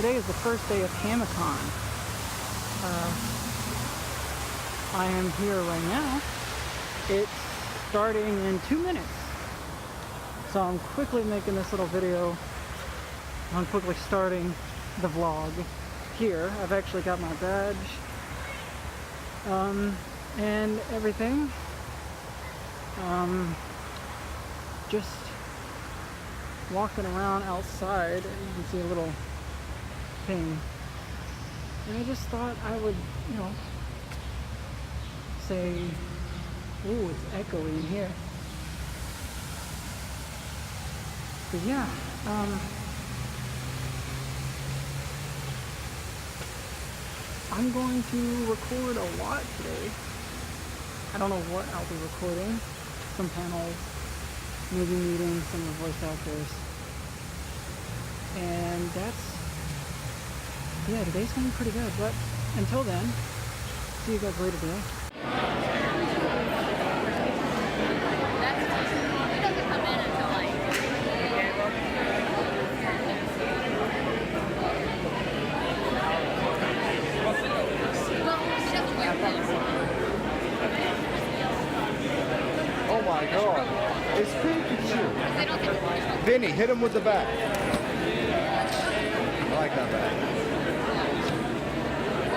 today is the first day of Hamacon. I am here right now. It's starting in 2 minutes. So I'm quickly making this little video. I'm quickly starting the vlog here. I've actually got my badge and everything. Just walking around outside, you can see a little thing. And I just thought I would, say, ooh, it's echoey in here. But yeah, I'm going to record a lot today. I don't know what I'll be recording. Some panels, maybe meetings, some of the voice actors. And today's going to be pretty good. But until then, see you guys later today. Oh my God, it's Pikachu. Vinny, hit him with the bat. I like that bat.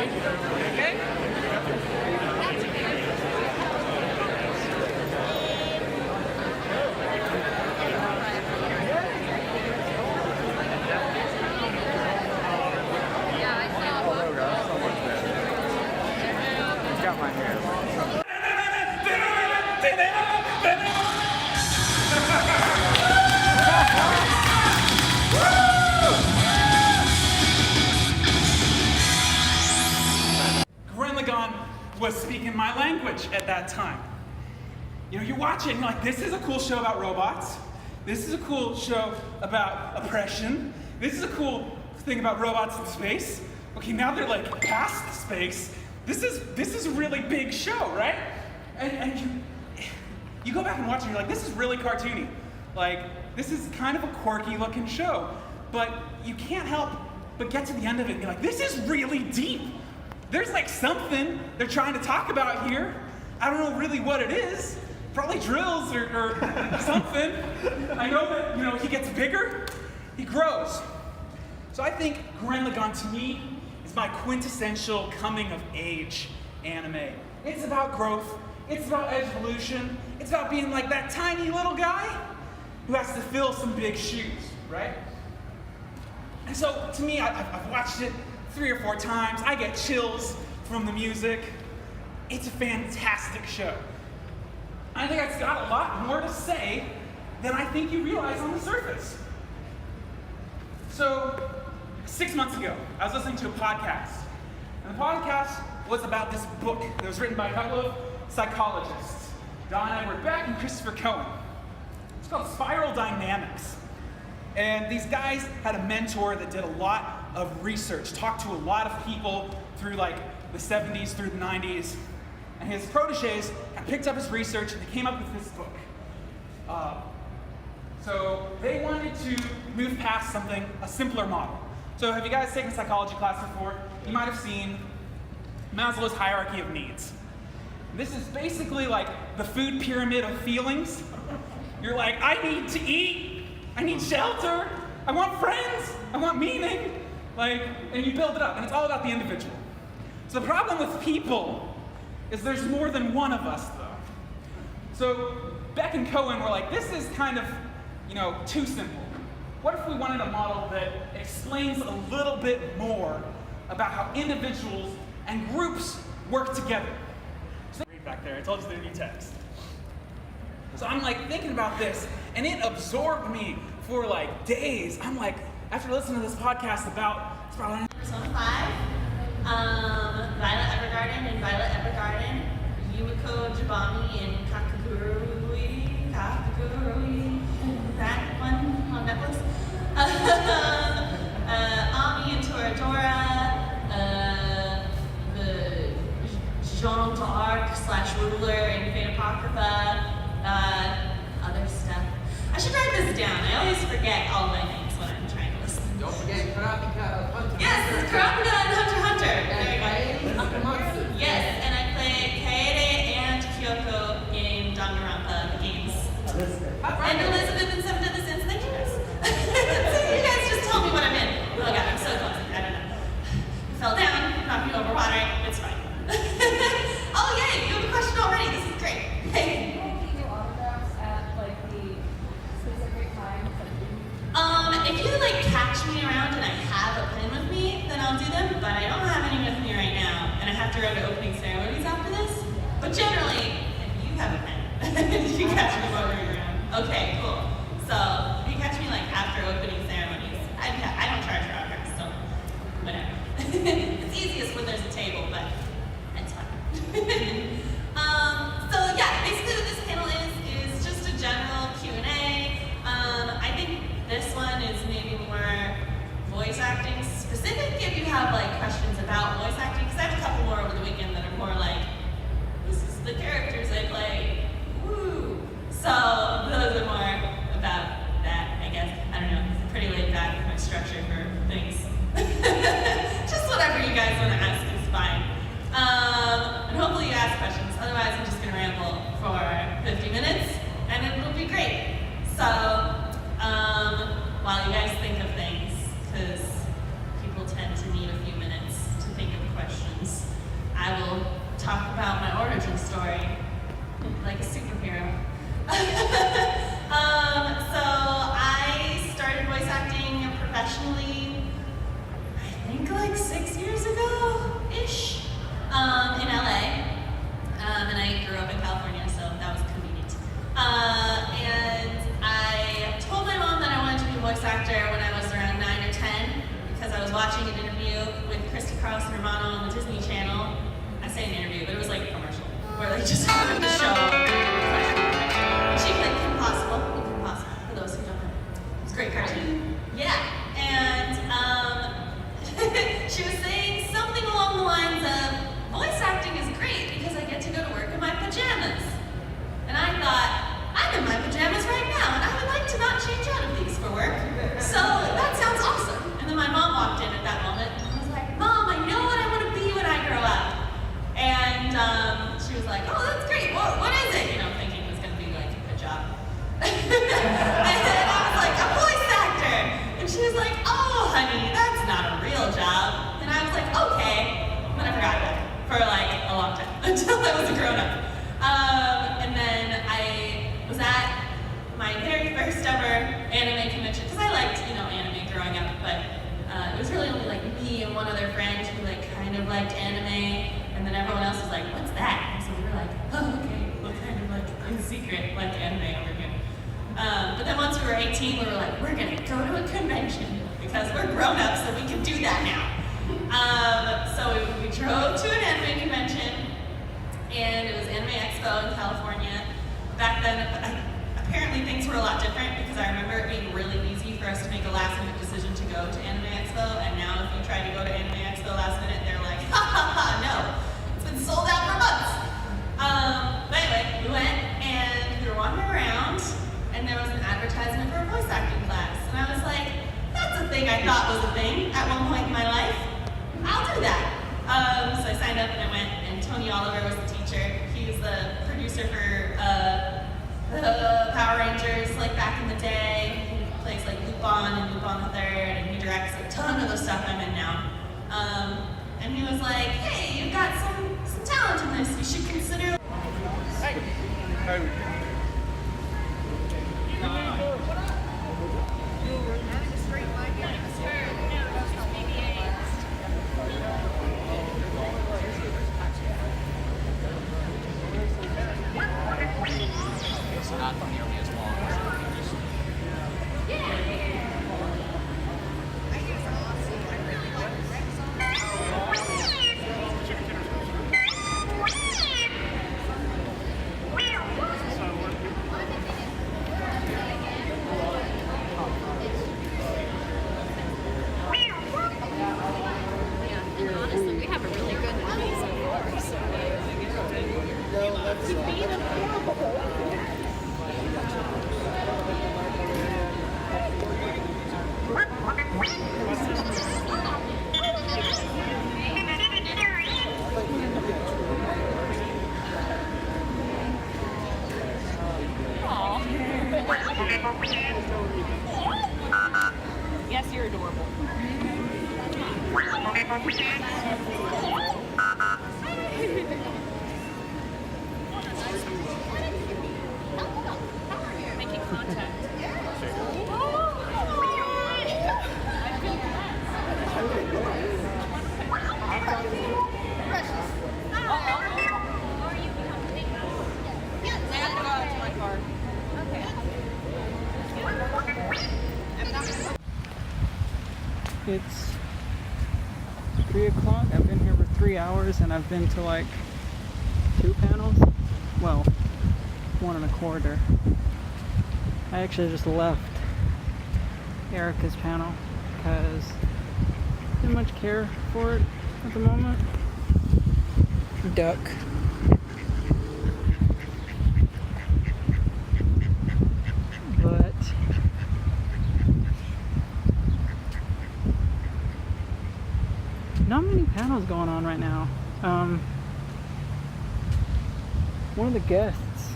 Okay? Oh, there we go. Someone's there. He's got my hair. Was speaking my language at that time. You're watching, like, this is a cool show about robots. This is a cool show about oppression. This is a cool thing about robots in space. Okay, now they're like past space. This is a really big show, right? And you go back and watch it, and you're like, this is really cartoony. Like, this is kind of a quirky looking show. But you can't help but get to the end of it and be like, this is really deep. There's like something they're trying to talk about here. I don't know really what it is. Probably drills or something. I know that, he gets bigger, he grows. So I think Gurren Lagann to me is my quintessential coming of age anime. It's about growth, it's about evolution, it's about being like that tiny little guy who has to fill some big shoes, right? And so to me, I've watched it 3 or 4 times. I get chills from the music. It's a fantastic show. I think it's got a lot more to say than I think you realize on the surface. So, 6 months ago, I was listening to a podcast. And the podcast was about this book that was written by a couple of psychologists, Don Edward Beck and Christopher Cohen. It's called Spiral Dynamics. And these guys had a mentor that did a lot of research, talked to a lot of people through like the 70s through the 90s. And his proteges had picked up his research and they came up with this book. So they wanted to move past something, a simpler model. So have you guys taken a psychology class before? You might have seen Maslow's hierarchy of needs. This is basically like the food pyramid of feelings. You're like, I need to eat, I need shelter, I want friends, I want meaning. And you build it up, and it's all about the individual. So the problem with people is there's more than one of us, though. So Beck and Cohen were like, this is kind of, too simple. What if we wanted a model that explains a little bit more about how individuals and groups work together? So read back there, I told you the new text. So I'm thinking about this, and it absorbed me for days. I'm like, after listening to this podcast about Persona 5, Violet Evergarden and Violet Evergarden, Yumiko Jabami and Kakagurui, that one on Netflix. Ami and Toradora, the Jean d'Arc / ruler in Fate Apocrypha, other stuff. I should write this down. I always forget all my names when I'm trying to listen. Don't forget Karate Yes, Kurapika and Hunter x Hunter. There you go. Yes, and I play Kaede and Kyoko in Danganronpa games. And Elizabeth in Seven Deadly Sins. Thank you guys. You guys just tell me what I'm in. Oh god, I'm so close. I don't know. Fell down, knocked me over water. It's fine. Oh yay, you have a question already. This is great. Hey. Do you do autographs at like the specific times? If you like catch me around and I have a pen with me, then I'll do them, but I don't have any with me right now, and I have to run to opening ceremonies after this. But generally, if you have a pen, you catch me wandering around. Okay, cool. So, if you catch me like after opening ceremonies, I don't charge for autographs, so whatever. It's easiest when there's a table, but it's fine. So yeah, basically what this panel is just a general Q&A. I think this one is maybe more voice acting specific if you have like questions about voice acting, because I have a couple more over the weekend that are more like, this is the characters I play, woo. So those are more about that, I guess. I don't know, it's pretty laid back with my structure for things. Just whatever you guys want to ask is fine. And hopefully you ask questions, otherwise I'm just going to ramble for 50 minutes and it'll be great. So, while you guys think of things, because people tend to need a few minutes to think of questions, I will talk about my origin story like a superhero. So I started voice acting professionally, I think like 6 years ago-ish, in LA. And I grew up in California, so that was convenient. And I told my mom that I wanted to be a voice actor when I was around 9 or 10, because I was watching an interview with Krista Carlson Romano on the Disney Channel. I say an interview, but it was like a commercial, where they just happened to show and she played Kim Possible, for those who don't know. It's a great cartoon. Yeah, and she was saying something along the lines of, voice acting is great because I get to go to work in my pajamas. And I thought, I'm in my pajamas right now, and I would like to not change out of these for work. So that sounds awesome. And then my mom walked in at that moment, and I was like, Mom, I know what I want to be when I grow up. And she was like, oh, that's great. What is it? You know, thinking it was going to be like a job. And I was like, a voice actor. And she was like, oh, honey, that's not a real job. And I was like, okay. And then I forgot about it for like a long time, until I was a grown-up. And then I was at my very first ever anime convention, because I liked, you know, anime growing up, but it was really only like me and one other friend who like kind of liked anime, and then everyone else was like, what's that? And so we were like, oh, okay, well, kind of like in secret, like anime over here. But then once we were 18, we were like, we're gonna go to a convention, because we're grown-ups, so we can do that now. So we drove to an anime convention, and it was Anime Expo in California. Back then, apparently things were a lot different, because I remember it being really easy for us to make a last-minute decision to go to Anime Expo, and now if you try to go to Anime Expo last minute, they're like, ha ha ha, no, it's been sold out for months. But anyway, we went, and we were wandering around, and there was an advertisement for a voice acting class, and I was like, that's a thing I thought was a thing at one point in my life. I'll do that. So I signed up and I went, and Tony Oliver was the teacher. He was the producer for the Power Rangers, like back in the day. He plays like Lupin and Lupin the Third, and he directs a ton of the stuff I'm in now. And he was like, hey, you've got some talent in this. You should consider. Hey. Hey. Not nearly as long. Honestly, we have a really good movie so far. So. No, that's Yes, you're adorable. Making contact. It's 3 o'clock. I've been here for 3 hours and I've been to like 2 panels. Well, 1 and a quarter. I actually just left Erica's panel because I didn't much care for it at the moment. Duck. But not many panels going on right now. One of the guests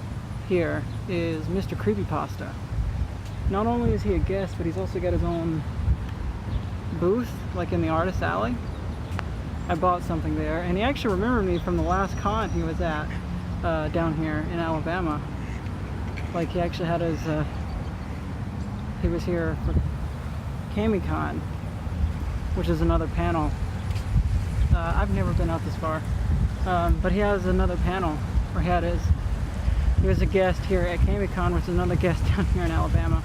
here is Mr. Creepypasta. Not only is he a guest, but he's also got his own booth, like in the artist alley. I bought something there, and he actually remembered me from the last con he was at down here in Alabama. Like he actually had his, he was here for Hamacon, which is another panel. I've never been out this far, but he has another panel where he was a guest here at Hamacon, which is another guest down here in Alabama,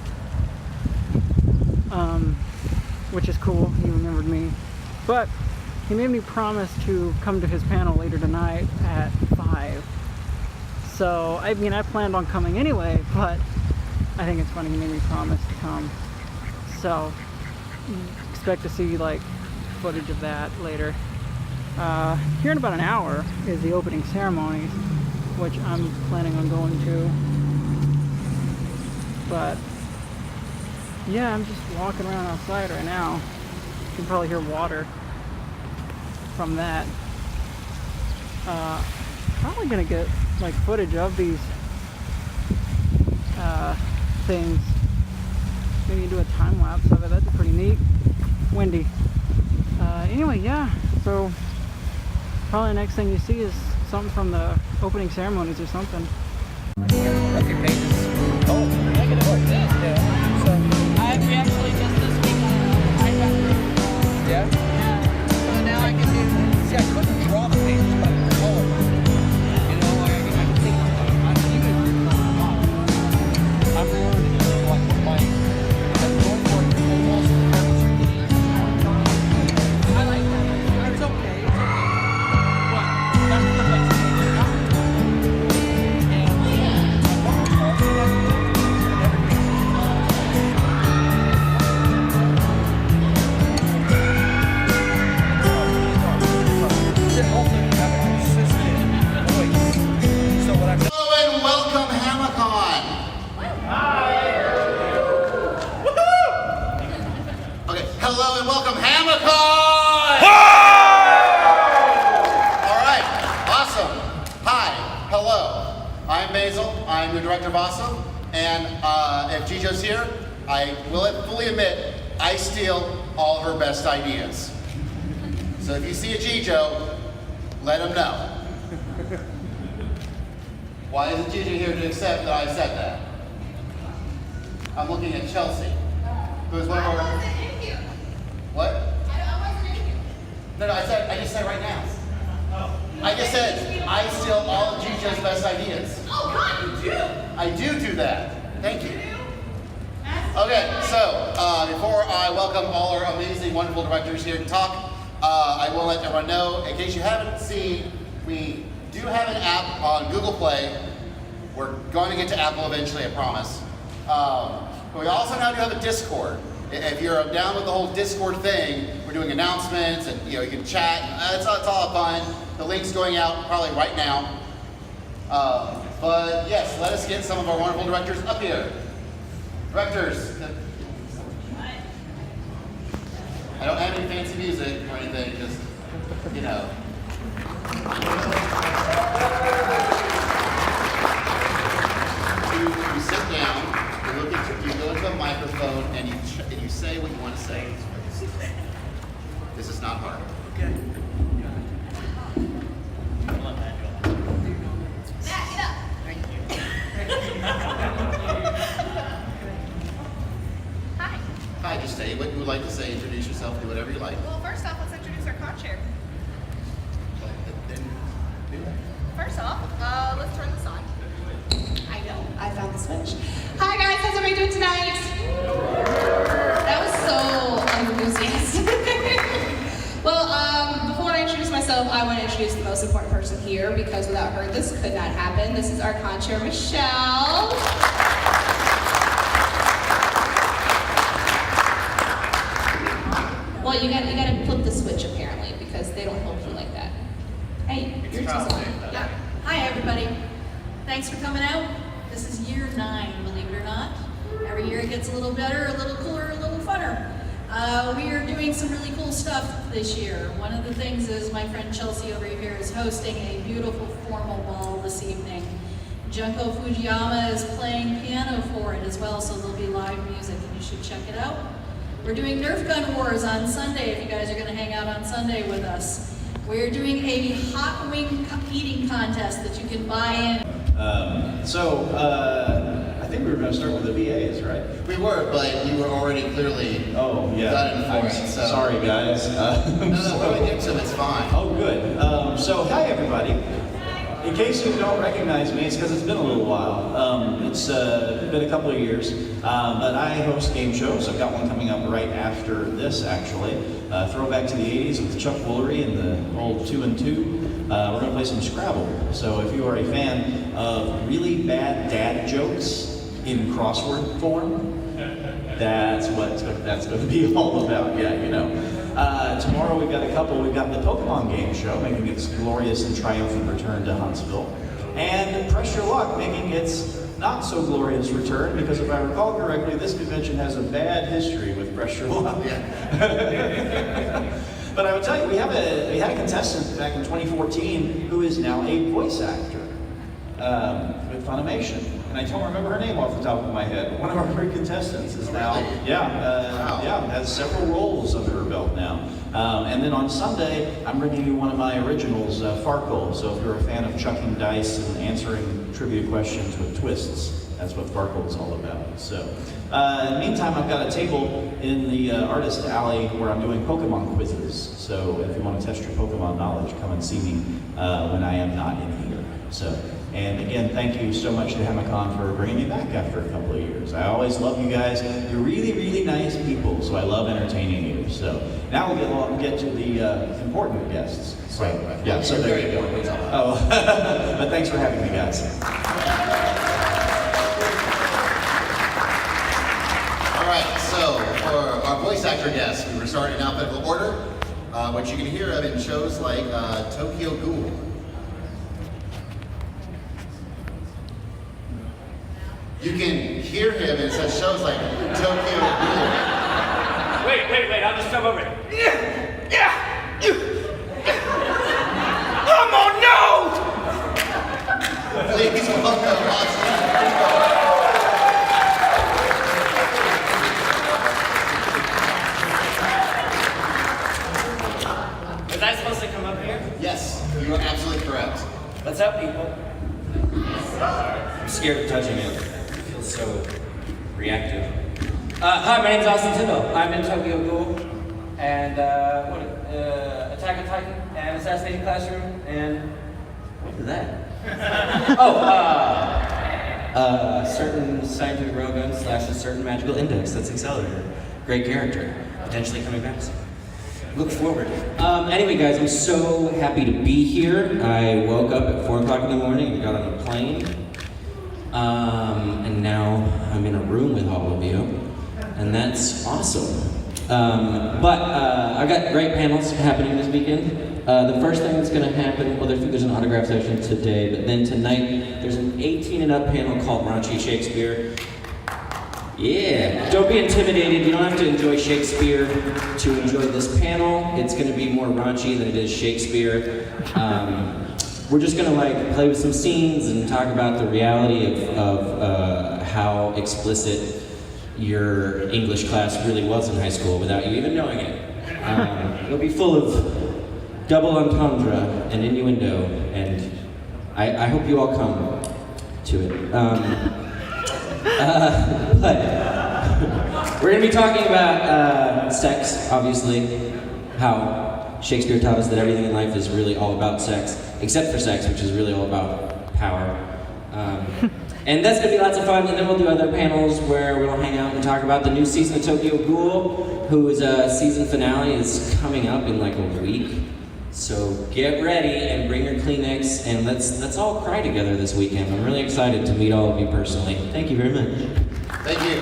which is cool. He remembered me, but he made me promise to come to his panel later tonight at 5. So I mean, I planned on coming anyway, but I think it's funny he made me promise to come. So expect to see like footage of that later. Here in about an hour is the opening ceremonies, which I'm planning on going to. But yeah, I'm just walking around outside right now. You can probably hear water from that. Probably gonna get like footage of these things. Maybe do a time lapse of it. That'd be pretty neat. Windy. Anyway, yeah. So probably the next thing you see is something from the opening ceremonies or something. A few pages. Oh, negative. Yeah. So. I've actually just this week I got Yeah. So now I can do. See, I couldn't draw the pages by the color. You know, I think I'm even I'm learning like I'm going for almost I like that. It's okay. It's okay. What? That's the best thing to come. Hello and welcome Hamacon. Okay, hello and welcome Hamacon. All right, awesome. Hi, hello. I'm Basil. I'm the director of Awesome, and if Gijo's here, I will fully admit I steal all her best ideas. So if you see a Gijo, let him know. Why isn't Gigi here to accept that I said that? I'm looking at Chelsea, who is one of our. I wasn't in here. What? I wasn't in here. No, I just said right now. I just said I steal all of Gijo's best ideas. Oh God, you do. I do that. Thank you. Okay, so before I welcome all our amazing, wonderful directors here to talk, I will let everyone know, in case you haven't seen, we do have an app on Google Play. We're going to get to Apple eventually, I promise. But we also now do have a Discord. If you're down with the whole Discord thing, we're doing announcements and you can chat. It's all fun. The link's going out probably right now. But yes, let us get some of our wonderful directors up here. Directors. I don't have any fancy music or anything, just, you know. You sit down, you microphone and you say what you want to say. This is not hard. Okay. Matt, get up. Hi. Hi, just say what you would like to say. Introduce yourself. Do whatever you like. Well, first off, let's introduce our co-chair. Then do that. First off, let's turn this on. I know, I found the switch. Hi guys, how's everybody doing tonight? That was so unenthusiastic. Well, before I introduce myself, I want to introduce the most important person here because without her, this could not happen. This is our con-chair, Michelle. Well, you got to flip the switch apparently because they don't help you like that. Hey, you're too slow. Yeah. Hi, everybody. Thanks for coming out. This is year 9, believe it or not. Every year it gets a little better, a little cooler, a little funner. We are doing some really cool stuff this year. One of the things is my friend Chelsea over here is hosting a beautiful formal ball this evening. Junko Fujiyama is playing piano for it as well, so there'll be live music and you should check it out. We're doing Nerf Gun Wars on Sunday if you guys are going to hang out on Sunday with us. We're doing a hot wing eating contest that you can buy in. I think we were going to start with the VAs, right? We were, but you were already clearly done for it. So. Sorry, guys. No, we're going to get to it's fine. Oh, good. So, hi, everybody. In case you don't recognize me, it's because it's been a little while. It's been a couple of years, but I host game shows. I've got one coming up right after this, actually. Throwback to the 80s with Chuck Woolery and the old 2 and 2. We're going to play some Scrabble. So if you are a fan of really bad dad jokes in crossword form, that's what that's going to be all about. Yeah, you know. Tomorrow we've got a couple. We've got the Pokemon game show making its glorious and triumphant return to Huntsville, and Press Your Luck making its not so glorious return because if I recall correctly, this convention has a bad history with Press Your Luck. Yeah. But I would tell you, we had a contestant back in 2014 who is now a voice actor with Funimation. And I don't remember her name off the top of my head. But one of our three contestants is now, has several roles under her belt now. And then on Sunday, I'm bringing you one of my originals, Farkle. So if you're a fan of chucking dice and answering trivia questions with twists, that's what Farkle is all about. So, in the meantime, I've got a table in the artist alley where I'm doing Pokemon quizzes. So if you want to test your Pokemon knowledge, come and see me when I am not in here. So, and again, thank you so much to Hamacon for bringing me back after a couple of years. I always love you guys. You're really, really nice people, so I love entertaining you. So now we'll get to the important guests. So, Right. Yeah, so there you go. Oh, but thanks for having me, guys. All right, so for our voice actor guests, we were starting in alphabetical order, which you can hear of in shows like Tokyo Ghoul. You can hear him in such shows like Tokyo Ghoul. Wait, I'll just jump over it. Please welcome Austin. Was I supposed to come up here? Yes, you are absolutely correct. What's up, people? I'm scared of touching it. It feels so reactive. Hi, my name's Austin Tyndall. I'm in Tokyo Ghoul and Attack on Titan and Assassination Classroom and what is that? Certain scientific railgun / a certain magical index. That's Accelerator. Great character. Potentially coming back soon. Look forward. Anyway, guys, I'm so happy to be here. I woke up at 4 o'clock in the morning and got on a plane. And now I'm in a room with all of you. And that's awesome. But I've got great panels happening this weekend. The first thing that's going to happen, well, there's an autograph session today, but then tonight there's an 18 and up panel called Raunchy Shakespeare. Yeah, don't be intimidated. You don't have to enjoy Shakespeare to enjoy this panel. It's going to be more raunchy than it is Shakespeare. We're just going to play with some scenes and talk about the reality of how explicit your English class really was in high school without you even knowing it. It'll be full of double entendre and innuendo, and I hope you all come to it. But we're going to be talking about sex, obviously, how Shakespeare taught us that everything in life is really all about sex, except for sex, which is really all about power. And that's going to be lots of fun, and then we'll do other panels where we'll hang out and talk about the new season of Tokyo Ghoul, whose season finale is coming up in like a week. So get ready and bring your Kleenex, and let's all cry together this weekend. I'm really excited to meet all of you personally. Thank you very much. Thank you.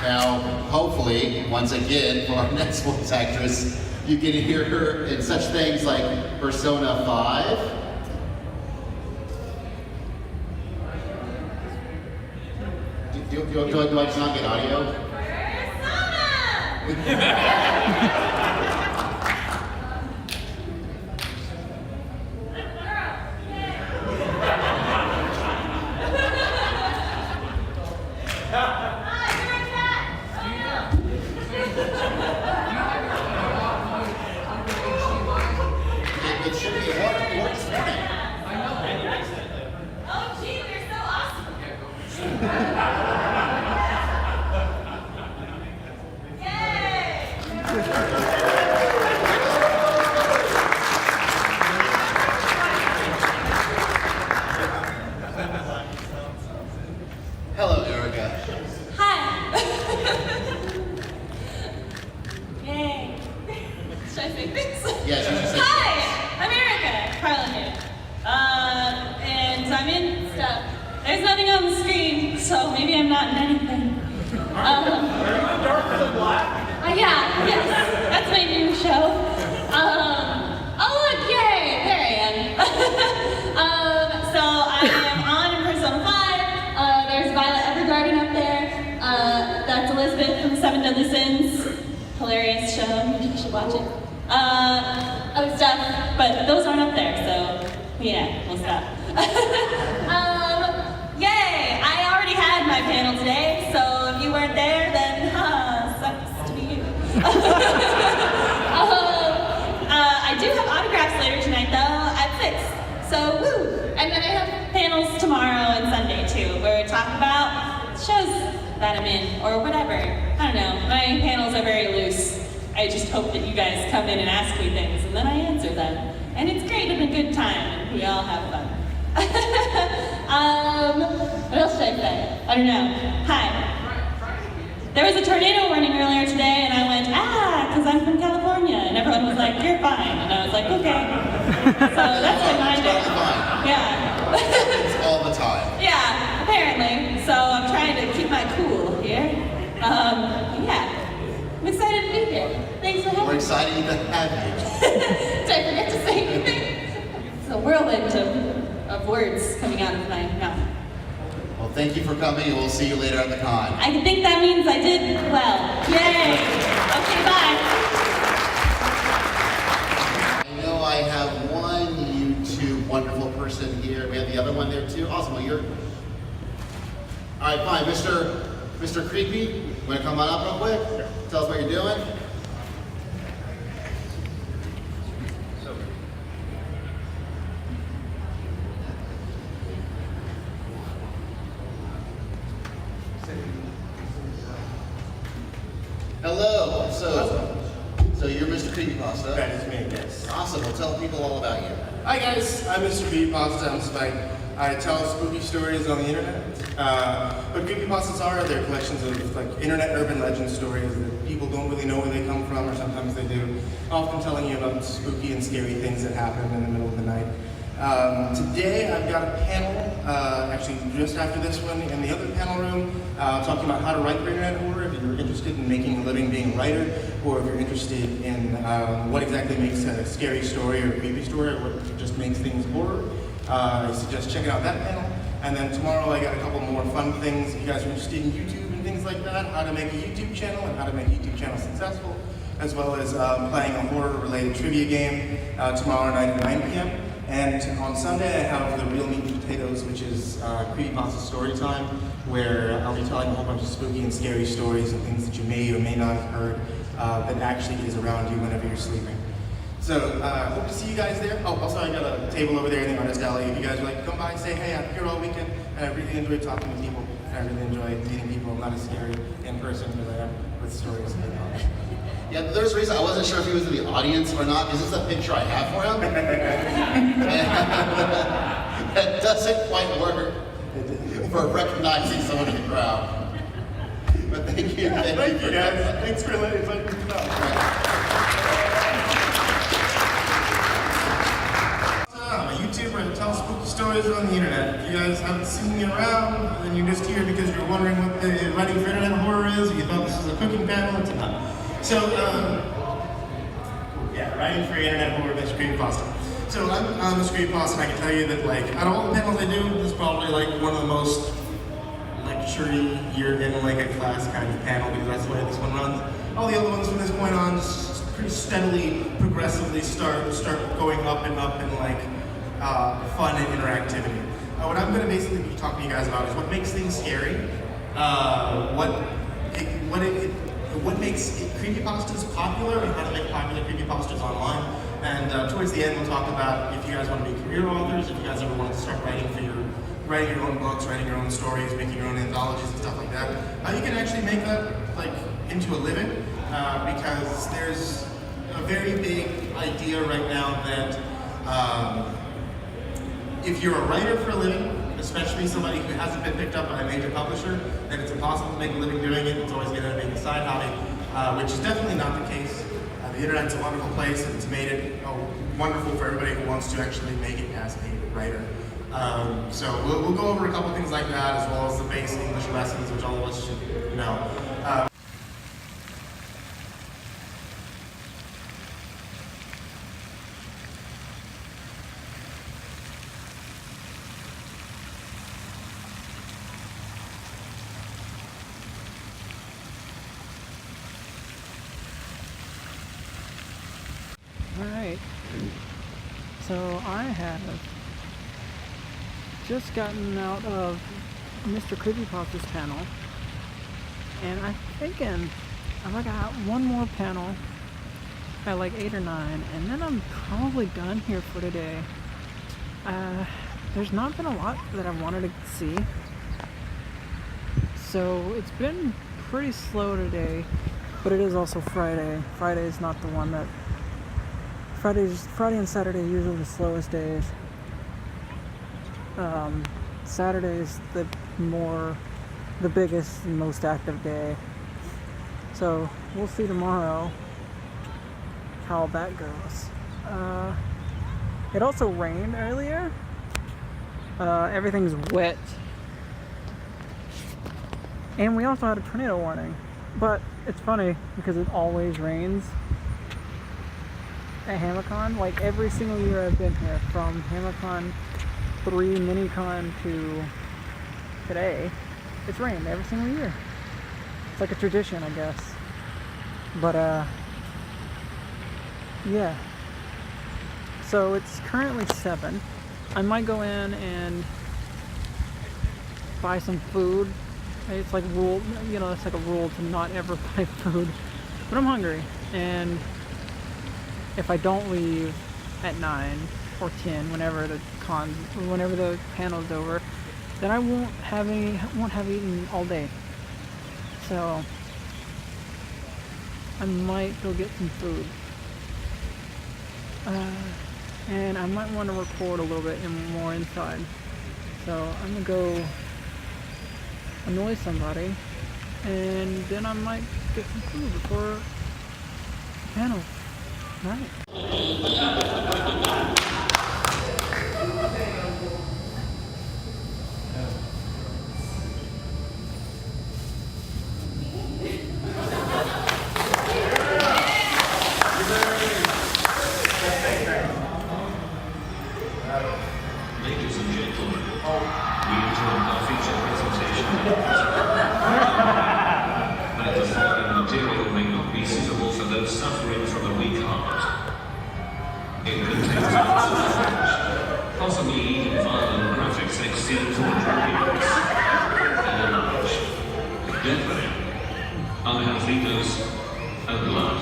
Now, hopefully, once again, for our next voice actress, you get to hear her in such things like Persona 5. Do I just not get audio? It should be hard to work this morning. Oh, gee, you're so awesome. Hello, Erica. Hi. Yay. Should I say things? Yes, you should say Hi, I'm Erica. Carla here. And I'm in stuff. There's nothing on the screen, so maybe I'm not in anything. Are you in Darker Than Black? Yeah, yes, that's my new show. Oh look, yay, there I am. So I am on in Persona 5. There's Violet Evergarden up there. That's Elizabeth from the Seven Deadly Sins. Hilarious show, you should watch it. Other stuff, but those aren't up there, so yeah, we'll stop. Yay, I already had my panel today, so if you weren't there, then sucks to be you. I do have autographs later tonight though, at 6, so woo! And then I have panels tomorrow and Sunday too, where we talk about shows that I'm in, or whatever. I don't know, my panels are very loose. I just hope that you guys come in and ask me things, and then I answer them. And it's great and a good time, and we all have fun. What else should I say? I don't know. Hi. There was a tornado warning earlier today, and I went, because I'm from California. And everyone was like, you're fine. And I was like, okay. So that's my mind. Totally fine. Yeah. It's all the time. Yeah, apparently. So I'm trying to keep my cool here. Yeah. I'm excited to be here. Thanks for having me. We're excited to have you. Did I forget to say anything? It's a whirlwind of words coming out of my mouth. Well, thank you for coming, and we'll see you later at the con. I think that means I did well. Yay! Okay, bye. I know I have one YouTube wonderful person here. We have the other one there too. Awesome. Well, you're. All right, fine, Mr. Creepy. You want to come on up real quick? Tell us what you're doing. Hello. So you're Mr. Creepypasta. That is me, yes. Awesome. Well, tell people all about you. Hi guys, I'm Mr. Creepypasta. I'm Spike. I tell spooky stories on the internet. What creepypastas are, they're collections of like internet urban legend stories that people don't really know where they come from, or sometimes they do. Often telling you about spooky and scary things that happen in the middle of the night. Today I've got a panel, actually just after this one, in the other panel room, talking about how to write for internet horror. If you're interested in making a living being a writer, or if you're interested in what exactly makes a scary story or a creepy story, or what just makes things horror, I suggest checking out that panel. And then tomorrow I got a couple more fun things. If you guys are interested in YouTube and things like that, how to make a YouTube channel and how to make a YouTube channel successful, as well as playing a horror-related trivia game tomorrow night at 9 p.m. And on Sunday, I have the real meat and potatoes, which is creepypasta story time, where I'll be telling a whole bunch of spooky and scary stories and things that you may or may not have heard that actually is around you whenever you're sleeping. So, hope to see you guys there. Oh, also I got a table over there in the artist alley. If you guys would like to come by and say, hey, I'm here all weekend, and I really enjoy talking to people, and I really enjoy meeting people. I'm not as scary in person as I am with stories. Yeah, there's a reason I wasn't sure if he was in the audience or not, because this is a picture I have for him. That doesn't quite work for recognizing someone in the crowd. But thank you. Thank you guys. Thanks for letting me come out. I'm a YouTuber and tell spooky stories on the internet. If you guys haven't seen me around, then you're just here because you're wondering what the writing for internet horror is, or you thought this was a cooking panel, it's not. So, yeah, writing for internet horror, that's creepypasta. So I'm a creepypasta, and I can tell you that, like, out of all the panels I do, this is probably like one of the most lecture-y, you're in like a class kind of panel, because that's the way this one runs. All the other ones from this point on just pretty steadily, progressively start going up and like fun and interactivity. What I'm going to basically be talking to you guys about is what makes things scary, what makes creepypastas popular and how to make popular creepypastas online. And towards the end, we'll talk about if you guys want to be career authors, if you guys ever want to start writing your own books, writing your own stories, making your own anthologies and stuff like that. You can actually make that like into a living because there's a very big idea right now that if you're a writer for a living, especially somebody who hasn't been picked up by a major publisher, then it's impossible to make a living doing it. It's always going to be a side hobby, which is definitely not the case. The internet's a wonderful place, and it's made it wonderful for everybody who wants to actually make it as a writer. So we'll go over a couple things like that, as well as the basic English lessons, which all of us should know. Alright, so I have just gotten out of Mr. Creepypasta's panel, and I'm thinking I got one more panel at like 8 or 9, and then I'm probably done here for today. There's not been a lot that I wanted to see, so it's been pretty slow today, but it is also Friday. Friday is not the one that Friday and Saturday are usually the slowest days. Saturday is the biggest and most active day. So we'll see tomorrow how that goes. It also rained earlier. Everything's wet. And we also had a tornado warning. But it's funny because it always rains at Hamacon. Like every single year I've been here, from Hamacon 3 minicon to today, it's rained every single year. It's like a tradition, I guess. But yeah. So it's currently 7. I might go in and buy some food. It's like rule, it's like a rule to not ever buy food. But I'm hungry, and if I don't leave at 9 or 10, whenever the panel's over, then I won't have eaten all day. So I might go get some food. And I might want to record a little bit more inside. So I'm gonna go annoy somebody, and then I might get some food before the panel. Right. Ladies and gentlemen, we return our feature presentation. But the following material may not be suitable for those suffering from a weak heart. It contains possibly violent graphics exceed 200 gigabytes. And a large. Definitely. Unhealthy dose of blood.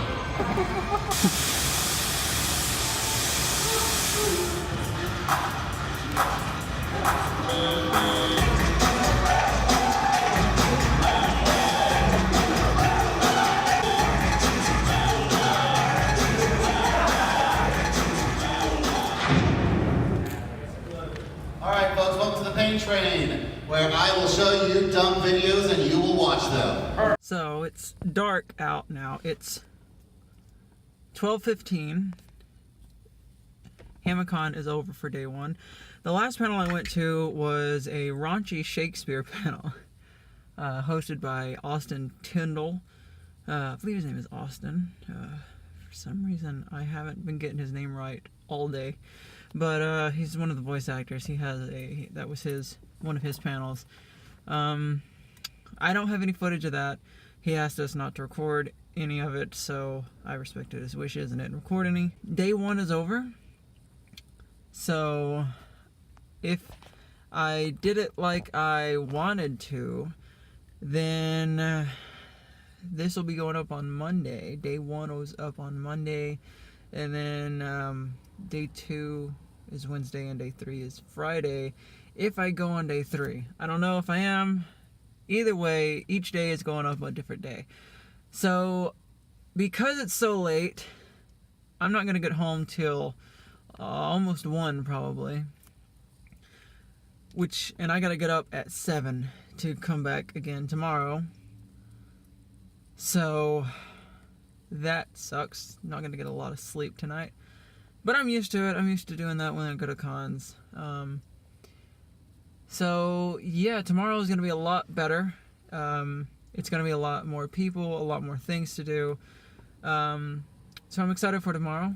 Alright folks, welcome to the Pain Train, where I will show you dumb videos and you will watch them. So it's dark out now. It's 12:15. Hamacon is over for day one. The last panel I went to was a raunchy Shakespeare panel, hosted by Austin Tyndall. I believe his name is Austin. For some reason, I haven't been getting his name right all day. But he's one of the voice actors. He has that was one of his panels. I don't have any footage of that. He asked us not to record any of it, so I respected his wishes and didn't record any. Day one is over. So if I did it like I wanted to, then this will be going up on Monday. Day one was up on Monday, and then day two is Wednesday and day three is Friday. If I go on day three, I don't know if I am. Either way, each day is going up on a different day. So because it's so late, I'm not gonna get home till almost 1 probably. And I gotta get up at 7 to come back again tomorrow. So that sucks. Not gonna get a lot of sleep tonight. But I'm used to it. I'm used to doing that when I go to cons. So yeah, tomorrow is going to be a lot better. It's going to be a lot more people, a lot more things to do. So I'm excited for tomorrow.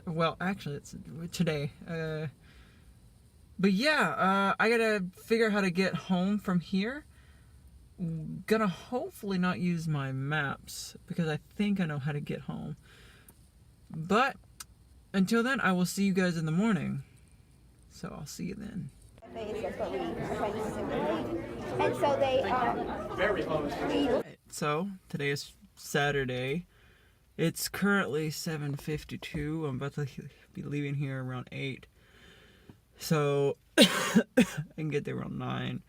Well, actually, it's today. But yeah, I got to figure out how to get home from here. Gonna hopefully not use my maps because I think I know how to get home. But until then, I will see you guys in the morning. So I'll see you then. That's what we try to simulate. And so they very close. So today is Saturday. It's currently 7:52. I'm about to be leaving here around 8. So I can get there around 9,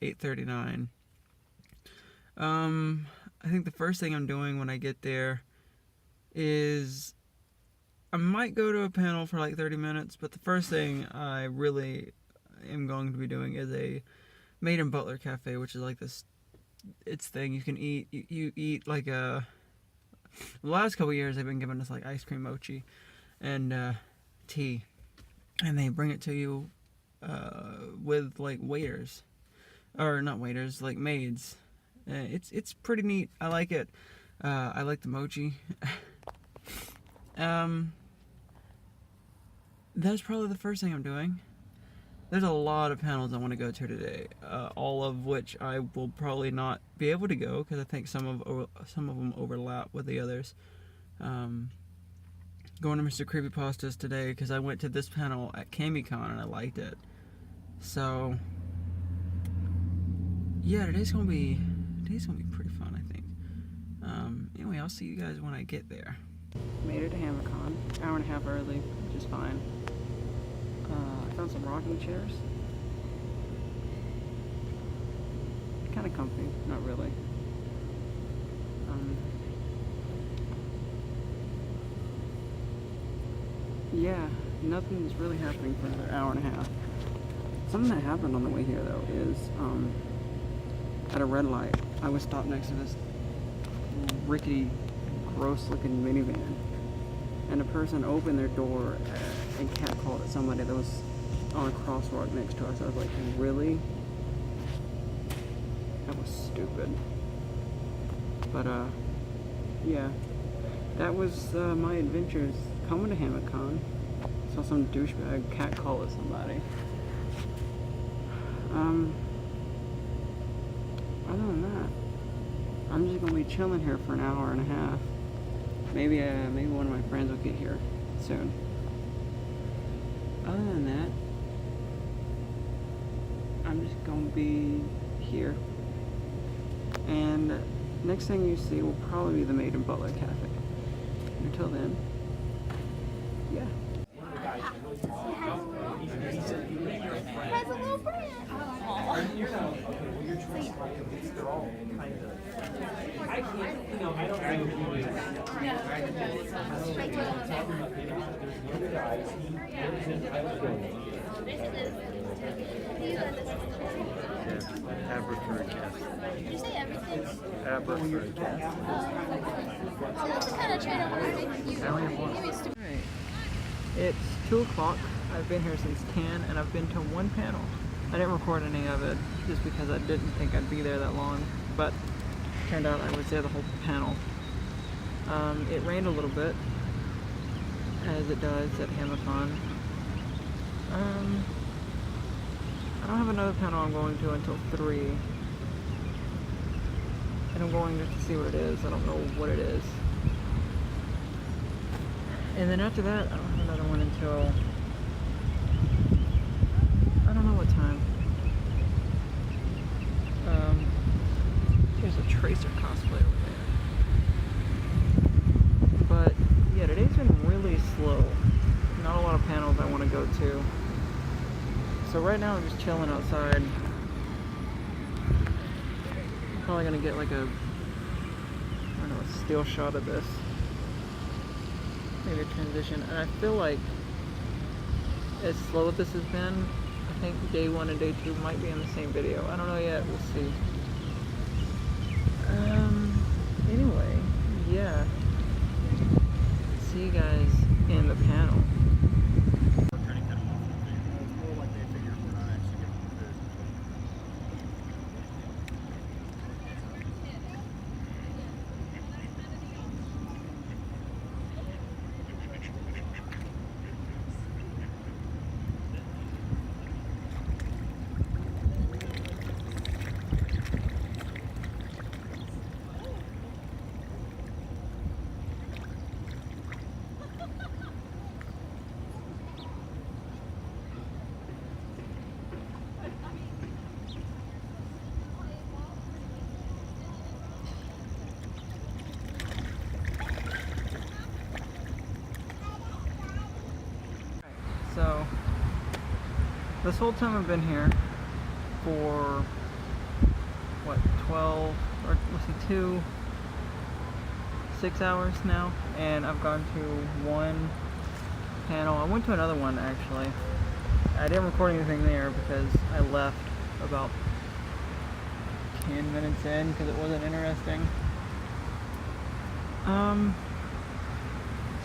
8:39. I think the first thing I'm doing when I get there is I might go to a panel for like 30 minutes, but the first thing I really am going to be doing is a Made in Butler cafe, which is like this, it's thing you can eat. You eat like the last couple years they've been giving us like ice cream mochi and tea, and they bring it to you with like waiters, or not waiters, like maids. It's pretty neat. I like it. I like the mochi. That's probably the first thing I'm doing. There's a lot of panels I want to go to today, all of which I will probably not be able to go because I think some of them overlap with the others. Going to Mr. Creepypasta's today because I went to this panel at Hamacon and I liked it. So yeah, today's gonna be pretty fun, I think. Anyway, I'll see you guys when I get there. Made it to Hamacon, hour and a half early, which is fine. I found some rocking chairs. Kind of comfy, not really. Yeah, nothing's really happening for another hour and a half. Something that happened on the way here though is, at a red light, I was stopped next to this rickety, gross looking minivan, and a person opened their door and catcalled at somebody that was on a crosswalk next to us. I was like, really? That was stupid. But yeah, that was my adventures coming to Hamacon. Saw some douchebag catcall at somebody. Other than that, I'm just gonna be chilling here for an hour and a half. Maybe one of my friends will get here soon. Other than that, gonna be here. And next thing you see will probably be the Maid and Butler Cafe. Until then, yeah. Has a little brand. Did you say everything? So that's the kind of train I want to take you. Alright, it's 2 o'clock. I've been here since 10 and I've been to 1 panel. I didn't record any of it just because I didn't think I'd be there that long, but turned out I was there the whole panel. It rained a little bit, as it does at Hamacon. I don't have another panel I'm going to until 3. And I'm going just to see what it is. I don't know what it is. And then after that, I don't have another one until, I don't know what time. Here's a Tracer cosplay over there. But yeah, today's been really slow. Not a lot of panels I want to go to. So right now I'm just chilling outside. I'm probably gonna get like a, I don't know, a still shot of this. Maybe a transition. And I feel like as slow as this has been, I think day 1 and day 2 might be in the same video. I don't know yet, we'll see. Anyway, yeah. See you guys in the panel. So, this whole time I've been here for, what, 12, or let's see, 6 hours now, and I've gone to 1 panel. I went to another one actually. I didn't record anything there because I left about 10 minutes in because it wasn't interesting.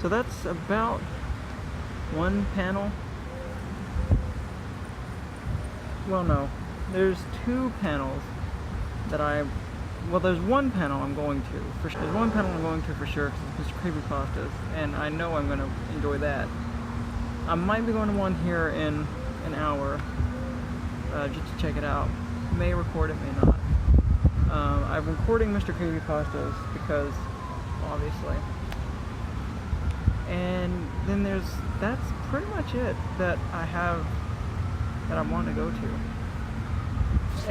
So that's about 1 panel. Well, no, there's 2 panels that well, there's 1 panel I'm going to for sure. There's 1 panel I'm going to for sure because it's Mr. Creepypastas, and I know I'm gonna enjoy that. I might be going to one here in an hour just to check it out. May record it, may not. I'm recording Mr. Creepypastas because, obviously. And then that's pretty much it that I have that I want to go to.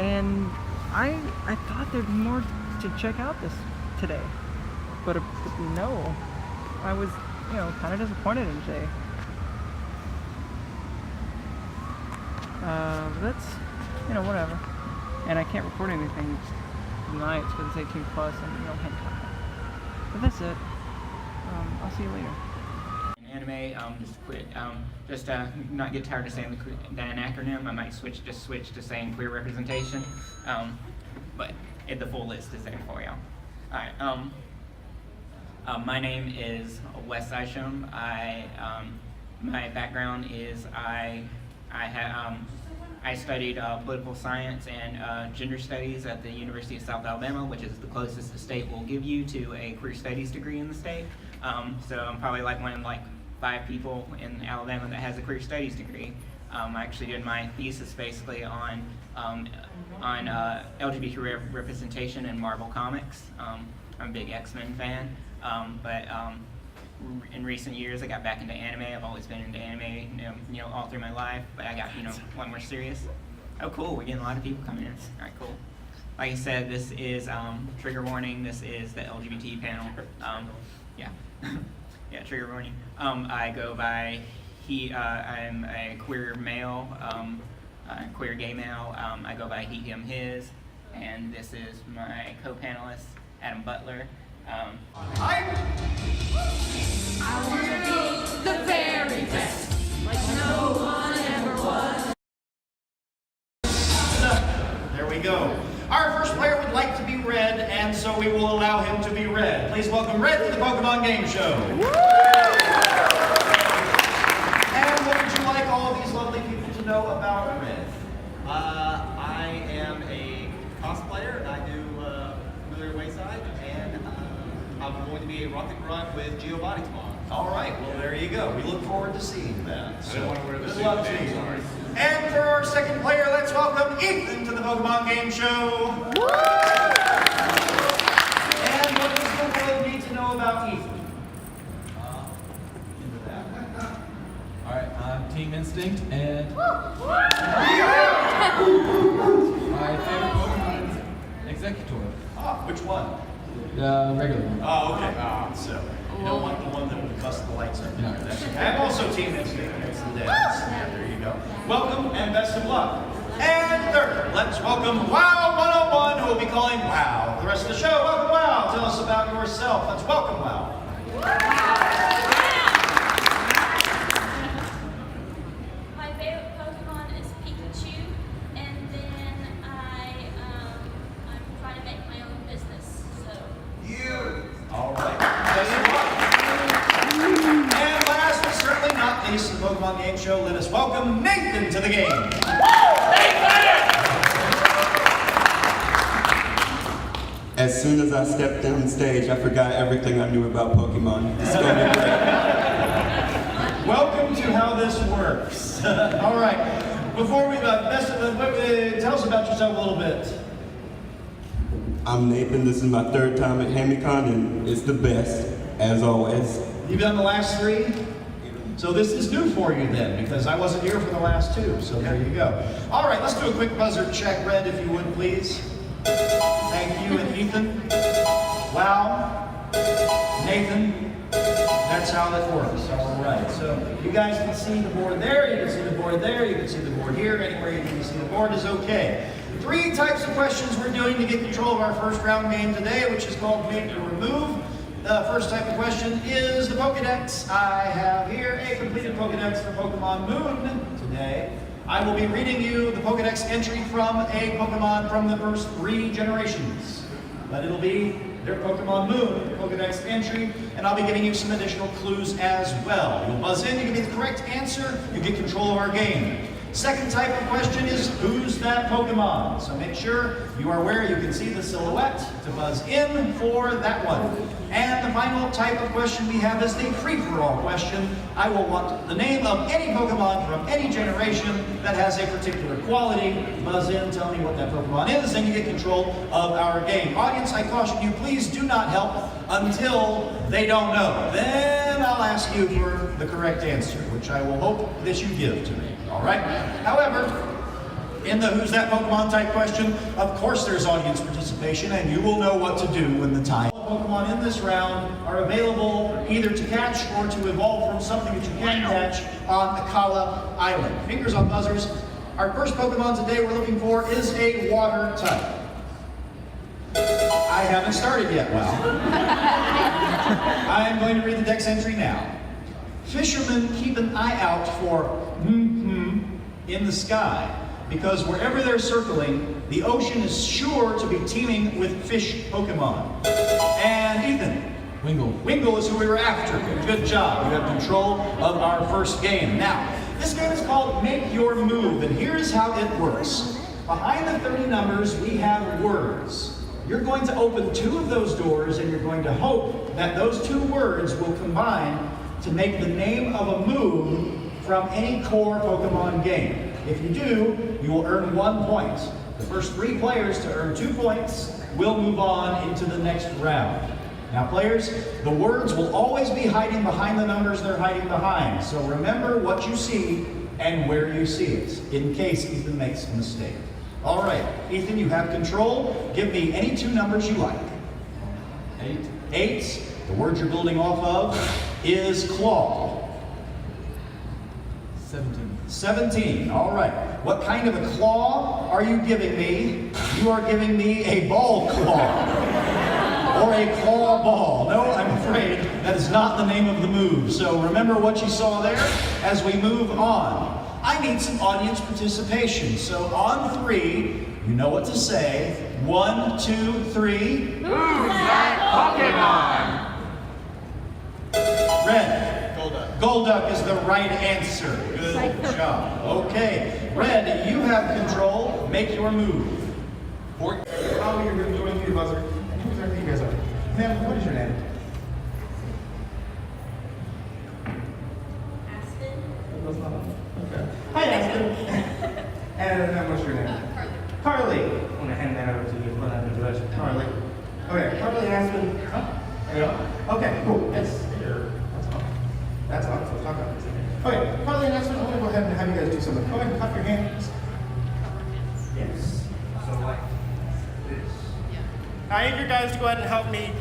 And I thought there'd be more to check out today, but no, I was, kind of disappointed in today. That's, whatever. And I can't record anything tonight because it's 18 plus and hang time. But that's it. I'll see you later. Anime, just not get tired of saying the acronym. I might switch to saying queer representation, but the full list is there for y'all. All right. My name is Wes Isham. My background is I studied political science and gender studies at the University of South Alabama, which is the closest the state will give you to a queer studies degree in the state. So I'm probably like one of 5 people in Alabama that has a queer studies degree. I actually did my thesis basically on LGBT representation in Marvel Comics. I'm a big X-Men fan, but in recent years I got back into anime. I've always been into anime, all through my life, but I got a lot more serious. Oh, cool. We're getting a lot of people coming in. All right, cool. Like I said, this is trigger warning. This is the LGBT panel. Yeah. Yeah, trigger warning. I go by I'm a queer male, queer gay male. I go by he, him, his. And this is my co-panelist, Adam Butler. I want to be the very best, like no one ever was. There we go. Our first player would like to be Red, and so we will allow him to be Red. Please welcome Red to the Pokemon Game Show. And what would you like all of these lovely people to know about Red? I am a cosplayer, and I do Familiar Wayside, and I'm going to be a Rocket Run with Giovanni tomorrow. All right, well there you go. We look forward to seeing that. I don't want to wear the good suit luck today, to you. sorry. And for our second player, let's welcome Ethan to the Pokemon Game Show. And what does the world need to know about Ethan? Alright, I'm Team Instinct, and my favorite Pokemon is Executor. Which one? The regular one. Oh, okay. So, you don't want the one that would bust the lights up. No. I'm also Team Instinct. It's the dance. Yeah, there you go. Welcome and best of luck. And third, let's welcome Wow 101, who will be calling Wow the rest of the show. Welcome, Wow. Tell us about yourself. Let's welcome Wow. My favorite Pokemon is Pikachu, and then I'm trying to make my own business. So. All right. Best of luck. And last but certainly not least, the Pokemon Game Show, let us welcome Nathan to the game. As soon as I stepped on stage, I forgot everything I knew about Pokemon. It's going to be great. Welcome to how this works. All right. Before we tell us about yourself a little bit. I'm Nathan. This is my third time at Hamacon, and it's the best, as always. You've done the last three? So this is new for you then, because I wasn't here for the last two, so there you go. All right, let's do a quick buzzer check, Red, if you would, please. Thank you, and Ethan. Wow. Nathan. That's how it works. All right, so you guys can see the board there, you can see the board there, you can see the board here, anywhere you can see the board is okay. 3 types of questions we're doing to get control of our first round game today, which is called Make or Remove. The first type of question is the Pokedex. I have here a completed Pokedex for Pokemon Moon today. I will be reading you the Pokedex entry from a Pokemon from the first 3 generations. But it'll be their Pokemon Moon Pokedex entry, and I'll be giving you some additional clues as well. You'll buzz in, you give me the correct answer, you get control of our game. Second type of question is, who's that Pokemon? So make sure you are where you can see the silhouette to buzz in for that one. And the final type of question we have is the free-for-all question. I will want the name of any Pokemon from any generation that has a particular quality. Buzz in, tell me what that Pokemon is, and you get control of our game. Audience, I caution you, please do not help until they don't know. Then I'll ask you for the correct answer, which I will hope that you give to me. All right? However, in the Who's That Pokemon type question, of course there's audience participation, and you will know what to do when the time. Pokemon in this round are available either to catch or to evolve from something that you can catch on Akala Island. Fingers on buzzers. Our first Pokemon today we're looking for is a water type. I haven't started yet, wow. I am going to read the Dex entry now. Fishermen keep an eye out for in the sky, because wherever they're circling, the ocean is sure to be teeming with fish Pokemon. And Ethan. Wingull. Wingull is who we were after. Good job. You have control of our first game. Now, this game is called Make Your Move, and here's how it works. Behind the 30 numbers, we have words. You're going to open 2 of those doors, and you're going to hope that those 2 words will combine to make the name of a move from any core Pokemon game. If you do, you will earn 1 point. The first 3 players to earn 2 points will move on into the next round. Now players, the words will always be hiding behind the numbers they're hiding behind. So remember what you see and where you see it, in case Ethan makes a mistake. All right, Ethan, you have control. Give me any two numbers you like. 8. 8, the word you're building off of is claw. 17. 17, all right. What kind of a claw are you giving me? You are giving me a ball claw. Or a claw ball. No, I'm afraid that is not the name of the move. So remember what you saw there as we move on. I need some audience participation. So on 3, you know what to say. 1, 2, 3. Who's that Pokemon? Red. Golduck is the right answer. Good job. Okay. Red, you have control. Make your move. How are you going through the buzzer? And who's everything you guys are? Ma'am, what is your name? Okay. Hi, Aspen. And what's your name? Carly. I'm going to hand that over to you. Put that into it. Carly. Okay, Carly and Aspen. Huh? There you go. Okay, cool. Yes. That's on. So let's talk about this. Okay, Carly and Aspen, I'm going to go ahead and have you guys do something. Go ahead and cup your hands. Yes. So like this. I need you guys to go ahead and help me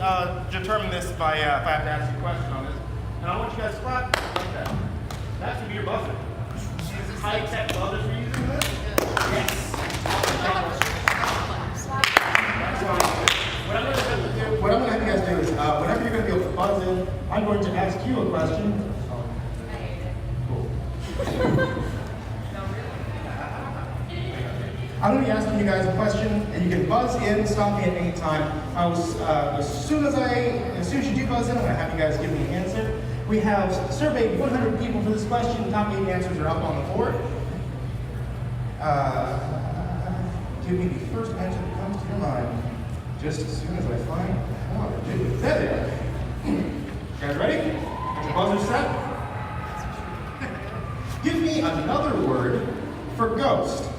determine this by if I have to ask you a question on this. And I want you guys to clap like that. That should be your buzzer. Is this high-tech buzzers you're using this? Yes. What I'm going to have you guys do is, whenever you're going to be able to buzz in, I'm going to ask you a question. Cool. I'm going to be asking you guys a question, and you can buzz in, stop me at any time. As soon as you do buzz in, I'm going to have you guys give me an answer. We have surveyed 100 people for this question. Top 8 answers are up on the board. Give me the first answer that comes to your mind. Just as soon as I find how to do it. There they are. You guys ready? Got your buzzer set? Give me another word for ghost.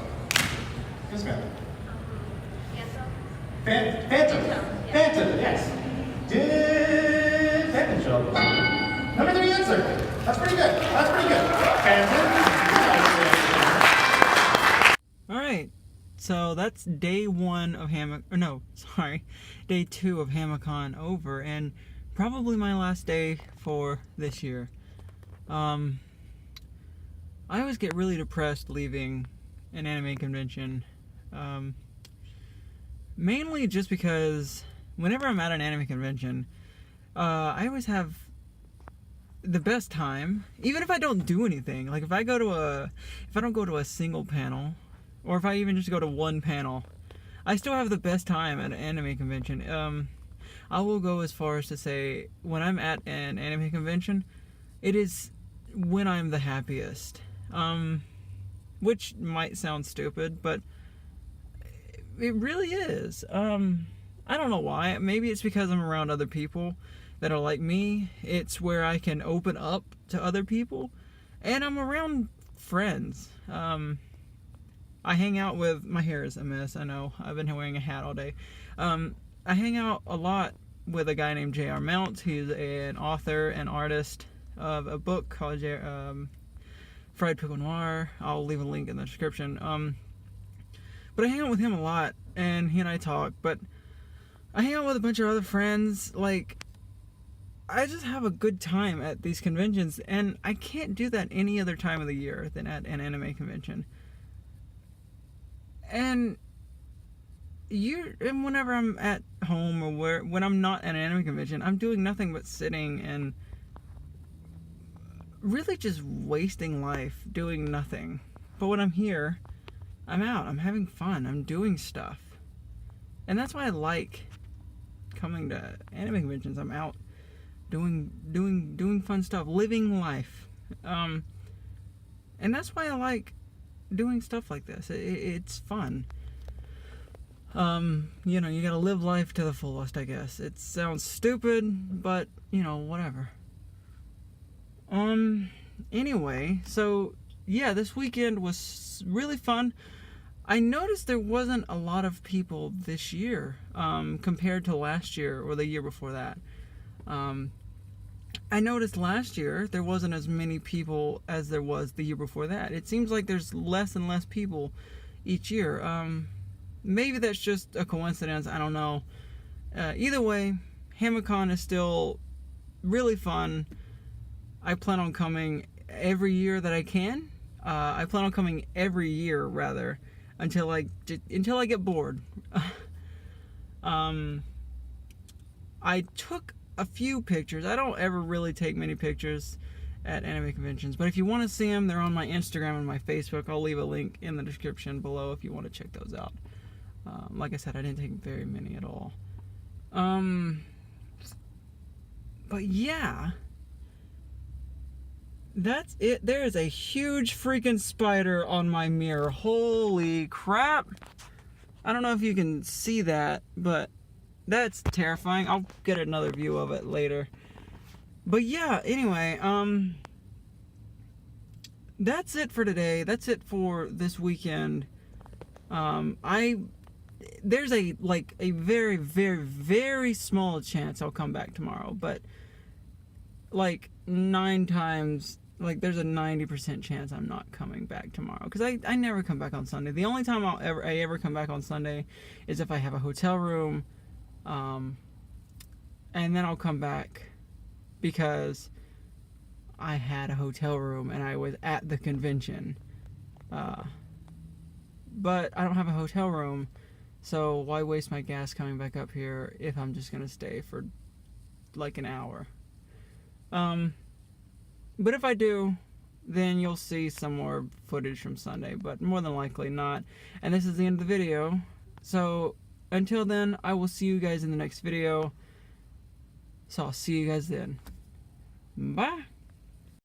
Yes, ma'am. Phantom. Phantom, yes. Did Phantom show up? Number 3 answer. That's pretty good. That's pretty good. Phantom. All right. So that's day 1 of day 2 of Hamacon over, and probably my last day for this year. I always get really depressed leaving an anime convention, mainly just because whenever I'm at an anime convention, I always have the best time, even if I don't do anything. Like if I don't go to a single panel, or if I even just go to one panel, I still have the best time at an anime convention. I will go as far as to say, when I'm at an anime convention, it is when I'm the happiest. Which might sound stupid, but it really is. I don't know why. Maybe it's because I'm around other people that are like me. It's where I can open up to other people, and I'm around friends. I hang out with, my hair is a mess, I know, I've been wearing a hat all day. I hang out a lot with a guy named J.R. Mounts. He's an author and artist of a book called Fried Pickle Noir. I'll leave a link in the description. But I hang out with him a lot, and he and I talk, but I hang out with a bunch of other friends. Like, I just have a good time at these conventions, and I can't do that any other time of the year than at an anime convention. And whenever I'm at home or when I'm not at an anime convention, I'm doing nothing but sitting and really just wasting life doing nothing. But when I'm here, I'm out, I'm having fun, I'm doing stuff. And that's why I like coming to anime conventions. I'm out doing fun stuff, living life. And that's why I like doing stuff like this. It's fun. You know, you gotta live life to the fullest, I guess. It sounds stupid, but, you know, whatever. Anyway, so, yeah, this weekend was really fun. I noticed there wasn't a lot of people this year, compared to last year or the year before that. I noticed last year there wasn't as many people as there was the year before that. It seems like there's less and less people each year. Maybe that's just a coincidence, I don't know. Either way, Hamacon is still really fun. I plan on coming every year that I can. I plan on coming every year, rather, until I get bored. I took a few pictures. I don't ever really take many pictures at anime conventions, but if you want to see them, they're on my Instagram and my Facebook. I'll leave a link in the description below if you want to check those out. Like I said, I didn't take very many at all. But yeah, that's it. There is a huge freaking spider on my mirror. Holy crap. I don't know if you can see that, but that's terrifying. I'll get another view of it later. But yeah, anyway, that's it for today. That's it for this weekend. There's a very, very, very small chance I'll come back tomorrow, but like 9 times, like there's a 90% chance I'm not coming back tomorrow, because I never come back on Sunday. The only time I ever come back on Sunday is if I have a hotel room, and then I'll come back because I had a hotel room and I was at the convention. But I don't have a hotel room, so why waste my gas coming back up here if I'm just gonna stay for like an hour? But if I do, then you'll see some more footage from Sunday, but more than likely not. And this is the end of the video. So until then, I will see you guys in the next video. So I'll see you guys then. Bye.